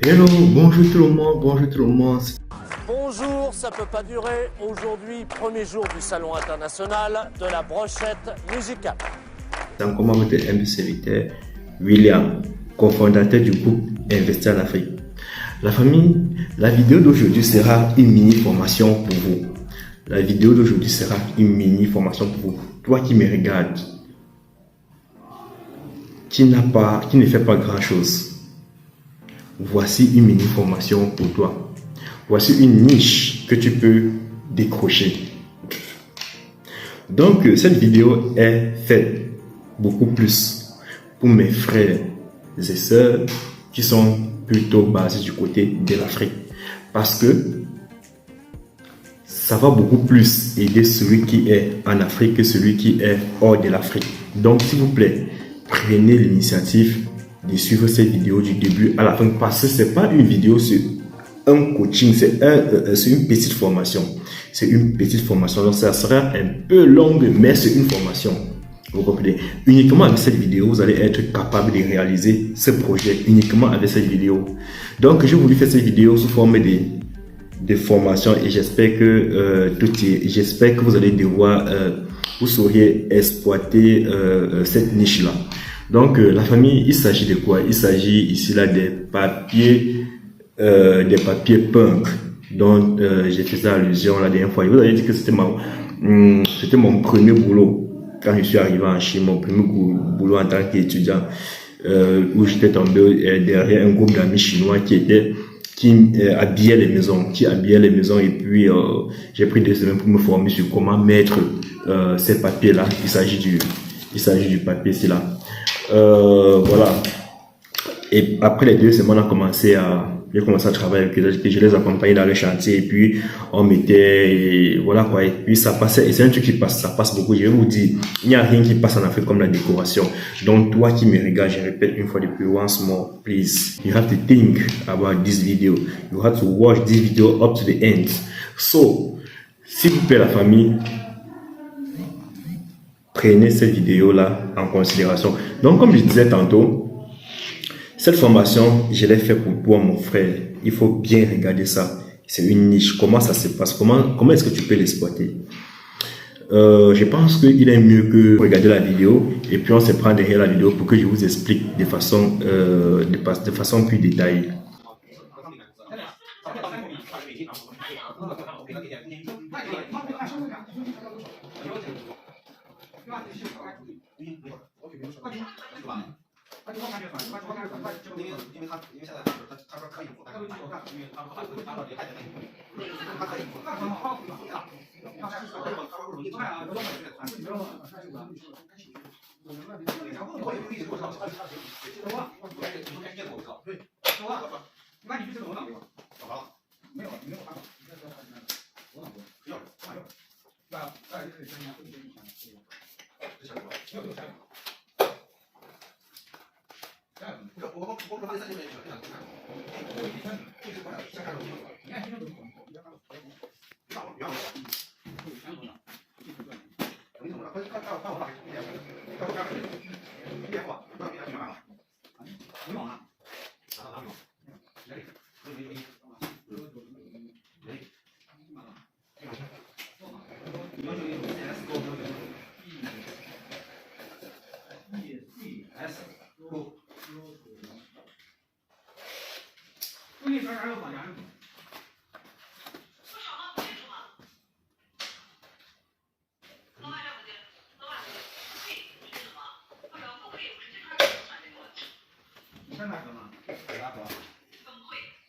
Hello, bonjour tout le monde, bonjour tout le monde. Bonjour, ça peut pas durer. Aujourd'hui, premier jour du Salon international de la brochette musicale. C'est encore votre humble serviteur, William, cofondateur du groupe Investir en Afrique. La famille, la vidéo d'aujourd'hui sera une mini formation pour vous. La vidéo d'aujourd'hui sera une mini formation pour vous. Toi qui me regardes, qui ne fait pas grand chose. Voici une mini formation pour toi. Voici une niche que tu peux décrocher. Donc, cette vidéo est faite beaucoup plus pour mes frères et sœurs qui sont plutôt basés du côté de l'Afrique. Parce que ça va beaucoup plus aider celui qui est en Afrique que celui qui est hors de l'Afrique. Donc, s'il vous plaît, prenez l'initiative de suivre cette vidéo du début à la fin parce que ce n'est pas une vidéo sur un coaching, c'est une petite formation. C'est une petite formation, donc ça sera un peu longue, mais c'est une formation. Vous comprenez? Uniquement avec cette vidéo, vous allez être capable de réaliser ce projet, uniquement avec cette vidéo. Donc, j'ai voulu faire cette vidéo sous forme de formation et j'espère que j'espère que vous allez devoir, vous sauriez exploiter cette niche-là. Donc, la famille, il s'agit de quoi? Il s'agit ici là des papiers punk dont j'ai fait allusion la dernière fois. Je vous avais dit que c'était mon premier boulot quand je suis arrivé en Chine, mon premier boulot en tant qu'étudiant, où j'étais tombé derrière un groupe d'amis chinois qui habillaient les maisons, et puis j'ai pris 2 semaines pour me former sur comment mettre ces papiers-là. Il s'agit du papier, c'est là. Voilà. Et après les 2 semaines, j'ai commencé à travailler avec eux, je les accompagnais dans le chantier et puis on mettait, voilà quoi, et puis ça passait, et c'est un truc qui passe, ça passe beaucoup. Je vais vous dire, il n'y a rien qui passe en Afrique comme la décoration. Donc toi qui me regardes, je répète une fois de plus, once more, please, you have to think about this video, you have to watch this video up to the end. So, s'il vous plaît la famille, prenez cette vidéo là en considération. Donc comme je disais tantôt, cette formation, je l'ai fait pour toi, mon frère. Il faut bien regarder ça. C'est une niche. Comment ça se passe? Comment est-ce que tu peux l'exploiter? Je pense qu'il est mieux que regarder la vidéo et puis on se prend derrière la vidéo pour que je vous explique de façon plus détaillée.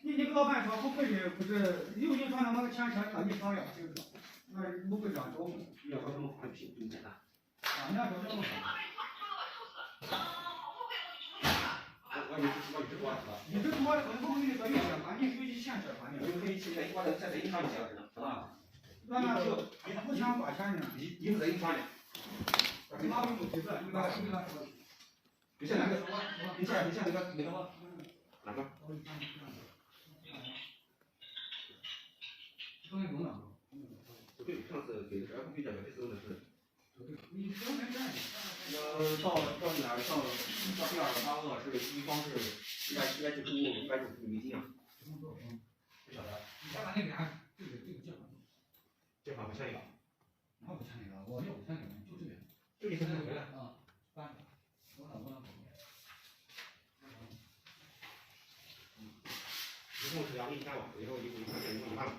你跟老板说不可以，不是有人说那个钱让你少要，那不会这样走。要说什么换品更简单。啊，你要说什么？你这多，我跟你说，有些环境有些现实环境，有些现在我在这一场接着呢，是吧？那不想花钱呢，你是这一场的。你哪有提示？你哪说？就像那个，你像那个哪个？不对，上次给的是 FB 价格，这次的是。到哪儿到第二个发恶是一方是195美金啊。不晓得。你看看那俩，这个键盘。键盘不像那个。哪不像那个？我要不像那个，就这个。就你现在回来啊，搬。我以后是要给你干完，以后你发现你办了。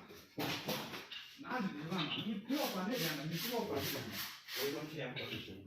哪里没办法？你不要管那边的，你不要管这边的。我一般天不是行。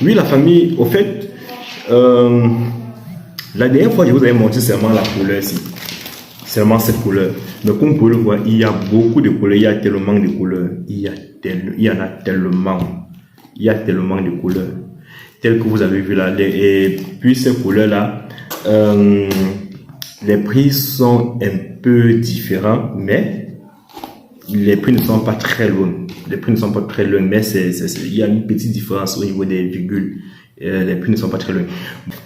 Oui, la famille, au fait, la dernière fois, je vous avais montré seulement la couleur ici. Seulement cette couleur. Mais comme vous pouvez le voir, il y a beaucoup de couleurs. Il y a tellement de couleurs. Il y en a tellement. Il y a tellement de couleurs. Telles que vous avez vu là. Et puis ces couleurs-là, les prix sont un peu différents, mais les prix ne sont pas très loin. Les prix ne sont pas très loin, mais il y a une petite différence au niveau des virgules. Les prix ne sont pas très loin.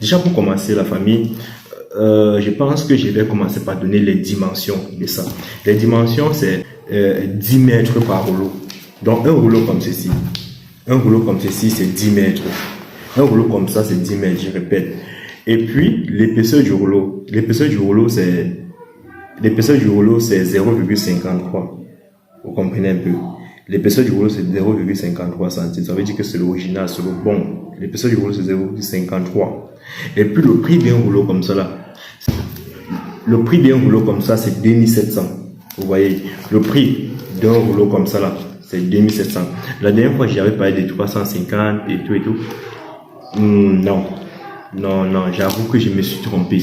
Déjà pour commencer, la famille, je pense que je vais commencer par donner les dimensions de ça. Les dimensions, c'est 10 mètres par rouleau. Donc un rouleau comme ceci. Un rouleau comme ceci, c'est 10 mètres. Un rouleau comme ça, c'est 10 mètres, je répète. Et puis, l'épaisseur du rouleau. L'épaisseur du rouleau, c'est 0,53. Vous comprenez un peu. L'épaisseur du rouleau, c'est 0,53 cm. Ça veut dire que c'est l'original, c'est le bon. L'épaisseur du rouleau, c'est 0,53. Et puis, le prix d'un rouleau comme ça, là. Le prix d'un rouleau comme ça, c'est 2700. Vous voyez, le prix d'un rouleau comme ça, là, c'est 2700. La dernière fois, j'avais parlé de 350 et tout et tout. Non, j'avoue que je me suis trompé.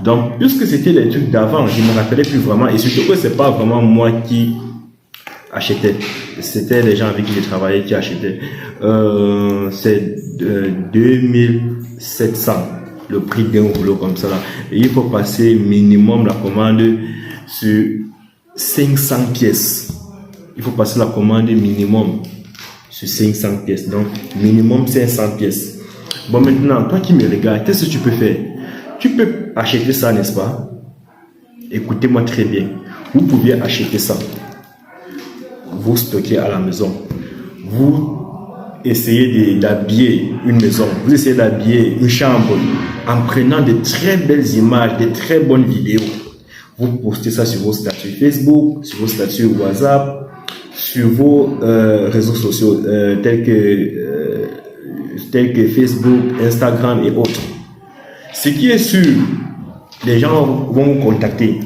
Donc, puisque c'était les trucs d'avant, je ne me rappelais plus vraiment. Et surtout que c'est pas vraiment moi qui achetais. C'était les gens avec qui j'ai travaillé qui achetaient. C'est 2700, le prix d'un rouleau comme ça là. Et il faut passer minimum la commande sur 500 pièces. Il faut passer la commande minimum sur 500 pièces. Donc, minimum 500 pièces. Bon, maintenant, toi qui me regardes, qu'est-ce que tu peux faire? Tu peux acheter ça, n'est-ce pas? Écoutez-moi très bien. Vous pouvez acheter ça. Vous stockez à la maison. Vous essayez d'habiller une maison. Vous essayez d'habiller une chambre en prenant de très belles images, de très bonnes vidéos. Vous postez ça sur vos statuts Facebook, sur vos statuts WhatsApp, sur vos réseaux sociaux tels que Facebook, Instagram et autres. Ce qui est sûr, les gens vont vous contacter.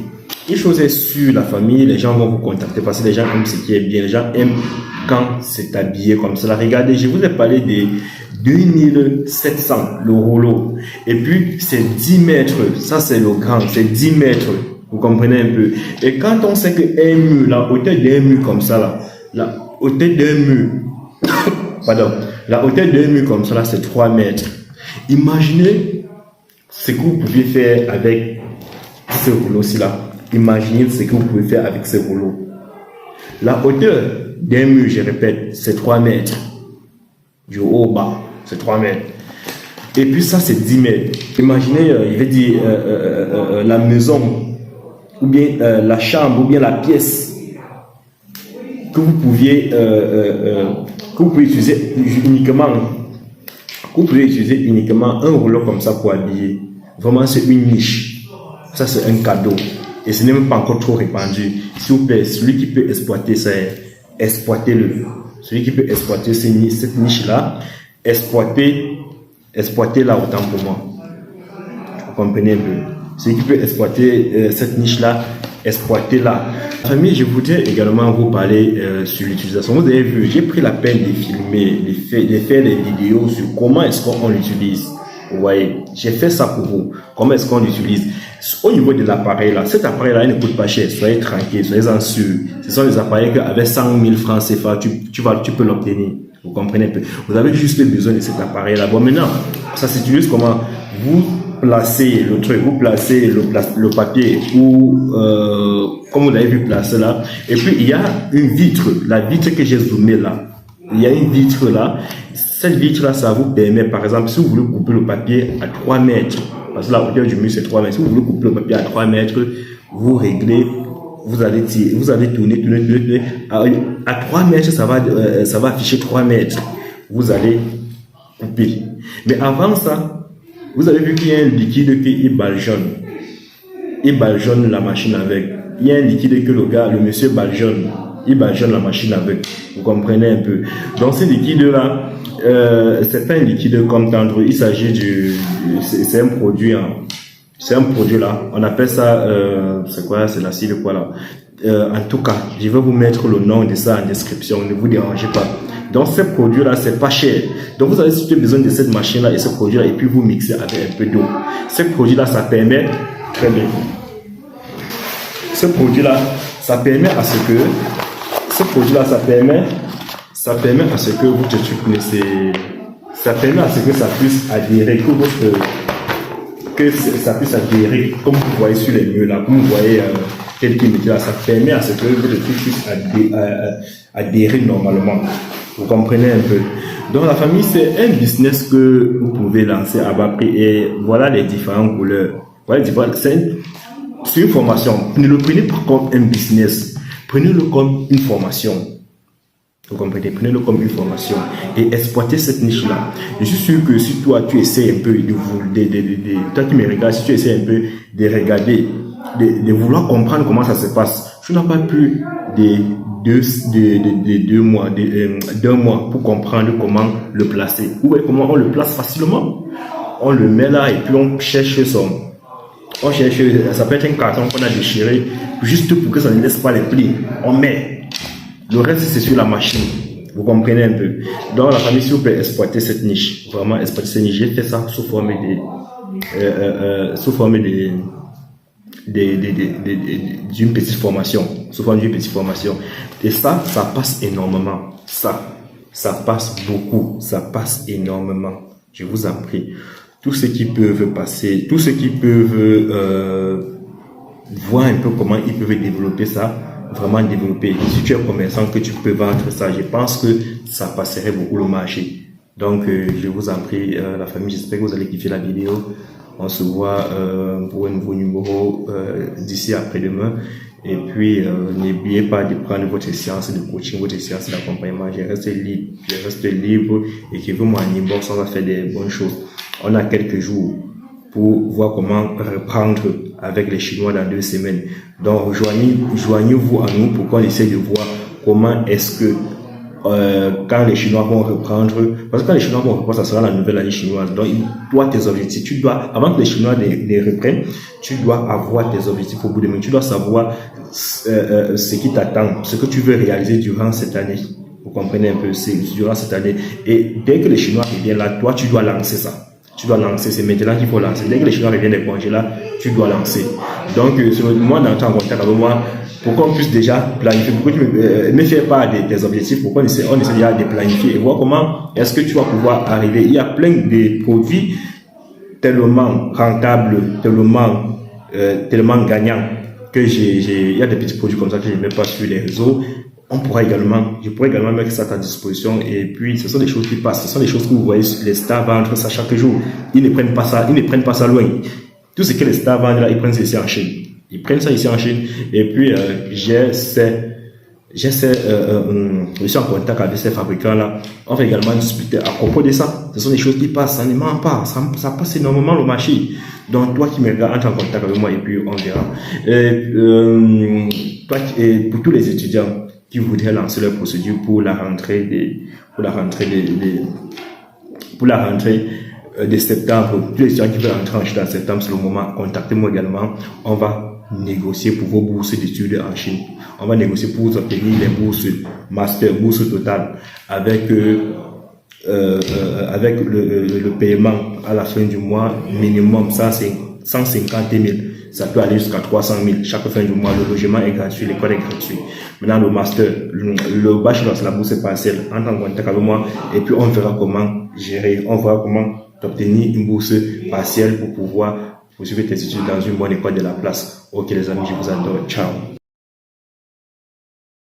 Une chose est sûre, la famille, les gens vont vous contacter parce que les gens aiment ce qui est bien. Les gens aiment quand c'est habillé comme cela. Regardez, je vous ai parlé de 2700, le rouleau. Et puis, c'est 10 mètres. Ça, c'est le grand. C'est 10 mètres. Vous comprenez un peu. Et quand on sait qu'un mur, la hauteur d'un mur comme ça, là, la hauteur d'un mur, pardon, la hauteur d'un mur comme ça, là, c'est 3 mètres. Imaginez ce que vous pouvez faire avec ce rouleau-ci, là. Imaginez ce que vous pouvez faire avec ce rouleau. La hauteur d'un mur, je répète, c'est 3 mètres. Du haut au bas, c'est 3 mètres. Et puis ça, c'est 10 mètres. Imaginez, il veut dire la maison, ou bien la chambre, ou bien la pièce que vous pouvez utiliser uniquement. Vous pouvez utiliser uniquement un rouleau comme ça pour habiller. Vraiment, c'est une niche. Ça, c'est un cadeau. Et ce n'est même pas encore trop répandu. S'il vous plaît, celui qui peut exploiter ça, exploitez-le. Celui qui peut exploiter cette niche-là, exploitez-la autant pour moi. Vous comprenez un peu. Celui qui peut exploiter cette niche-là, exploitez-la. Famille, je voudrais également vous parler sur l'utilisation. Vous avez vu, j'ai pris la peine de filmer, de faire des vidéos sur comment est-ce qu'on l'utilise. Vous voyez, j'ai fait ça pour vous. Comment est-ce qu'on l'utilise? Au niveau de l'appareil là, cet appareil là, il ne coûte pas cher. Soyez tranquille, soyez-en sûrs. Ce sont des appareils qu'avec 100 000 francs CFA, tu peux l'obtenir. Vous comprenez un peu. Vous avez juste besoin de cet appareil là. Bon, maintenant, ça s'utilise comment? Vous placez le truc, vous placez le papier ou comme vous l'avez vu placer là. Et puis il y a une vitre, la vitre que j'ai zoomé là. Il y a une vitre là. Cette vitre-là, ça vous permet, par exemple, si vous voulez couper le papier à 3 mètres, parce que la hauteur du mur, c'est 3 mètres. Si vous voulez couper le papier à 3 mètres, vous réglez, vous allez tourner. À 3 mètres, ça va afficher 3 mètres. Vous allez couper. Mais avant ça, vous avez vu qu'il y a un liquide qui est baljonne. il baljonne la machine avec. Il y a un liquide que le monsieur baljonne. Il baljonne la machine avec. Vous comprenez un peu. Donc ce liquide-là, c'est pas un liquide comme tendre. Il s'agit c'est un produit. C'est un produit là. On appelle ça, c'est quoi? C'est l'acide quoi là. En tout cas, je vais vous mettre le nom de ça en description. Ne vous dérangez pas. Donc ce produit-là, c'est pas cher. Donc vous avez surtout besoin de cette machine-là et ce produit-là et puis vous mixez avec un peu d'eau. Ce produit-là, ça permet très bien. Ce produit-là, ça permet à ce que ça permet à ce que vous ça permet à ce que ça puisse adhérer, que ça puisse adhérer comme vous voyez sur les murs là, comme vous voyez tel qu'il est là, ça permet à ce que votre truc puisse adhérer normalement. Vous comprenez un peu. Donc la famille, c'est un business que vous pouvez lancer à bas prix et voilà les différentes couleurs. Voilà les différentes. C'est une formation. Ne le prenez pas comme un business. Prenez-le comme une formation. Vous comprenez? Prenez-le comme une formation et exploitez cette niche-là. Je suis sûr que si toi tu essaies un peu toi qui me regardes, si tu essaies un peu de regarder, de vouloir comprendre comment ça se passe, tu n'as pas plus d'un mois pour comprendre comment le placer. Ou comment on le place facilement. On le met là et puis on cherche ça peut être un carton qu'on a déchiré juste pour que ça ne laisse pas les plis. On met. Le reste c'est sur la machine. Vous comprenez un peu. Donc la famille, si vous pouvez exploiter cette niche, vraiment exploiter cette niche, j'ai fait ça sous forme d'une petite formation, et ça passe énormément, ça passe beaucoup, ça passe énormément, je vous en prie. Tous ceux qui peuvent passer, tous ceux qui peuvent voir un peu comment ils peuvent développer ça, vraiment développer. Si tu es commerçant que tu peux vendre ça, je pense que ça passerait beaucoup le marché. Donc je vous en prie, la famille, j'espère que vous allez kiffer la vidéo. On se voit pour un nouveau numéro d'ici après-demain. Et puis, n'oubliez pas de prendre votre séance de coaching, votre séance d'accompagnement. Je reste libre et que vous m'en inbox, on va faire des bonnes choses. On a quelques jours pour voir comment reprendre avec les Chinois dans 2 semaines. Donc, joignez-vous à nous pour qu'on essaie de voir comment est-ce que quand les Chinois vont reprendre, parce que quand les Chinois vont reprendre, ça sera la nouvelle année chinoise. Donc, toi, tes objectifs, avant que les Chinois les reprennent, tu dois avoir tes objectifs au bout de main. Tu dois savoir ce qui t'attend, ce que tu veux réaliser durant cette année. Vous comprenez un peu, c'est durant cette année. Et dès que les Chinois reviennent là, toi, tu dois lancer ça. Tu dois lancer, c'est maintenant qu'il faut lancer. Dès que les Chinois reviennent des congés là, tu dois lancer. Donc, moi, d'entrer en contact avec moi, pour qu'on puisse déjà planifier, pourquoi tu ne fais pas des objectifs, pourquoi on essaie déjà de planifier et voir comment est-ce que tu vas pouvoir arriver. Il y a plein de produits tellement rentables, tellement gagnants que il y a des petits produits comme ça que je ne mets pas sur les réseaux. Je pourrais également mettre ça à ta disposition et puis ce sont des choses qui passent, ce sont des choses que vous voyez les stars vendre ça chaque jour. Ils ne prennent pas ça loin. Tout ce que les stars vendent là, ils prennent ça ici en Chine. Ils prennent ça ici en Chine et puis je suis en contact avec ces fabricants là. On va également discuter à propos de ça. Ce sont des choses qui passent, ça ne ment pas, ça passe énormément le marché. Donc toi qui me regardes, entre en contact avec moi et puis on verra. Et pour tous les étudiants qui voudraient lancer leur procédure pour la rentrée de septembre, tous les étudiants qui veulent rentrer en Chine en septembre, c'est le moment, contactez-moi également. On va négocier pour vos bourses d'études en Chine. On va négocier pour vous obtenir les bourses master, bourse totale avec le paiement à la fin du mois minimum, ça c'est 150 000. Ça peut aller jusqu'à 300 000 chaque fin du mois. Le logement est gratuit, l'école est gratuite. Maintenant, le master, le bachelor, c'est la bourse partielle. Entre en contact avec moi et puis on verra comment gérer, on verra comment obtenir une bourse partielle pour pouvoir poursuivre tes études dans une bonne école de la place. Ok les amis, je vous adore. Ciao.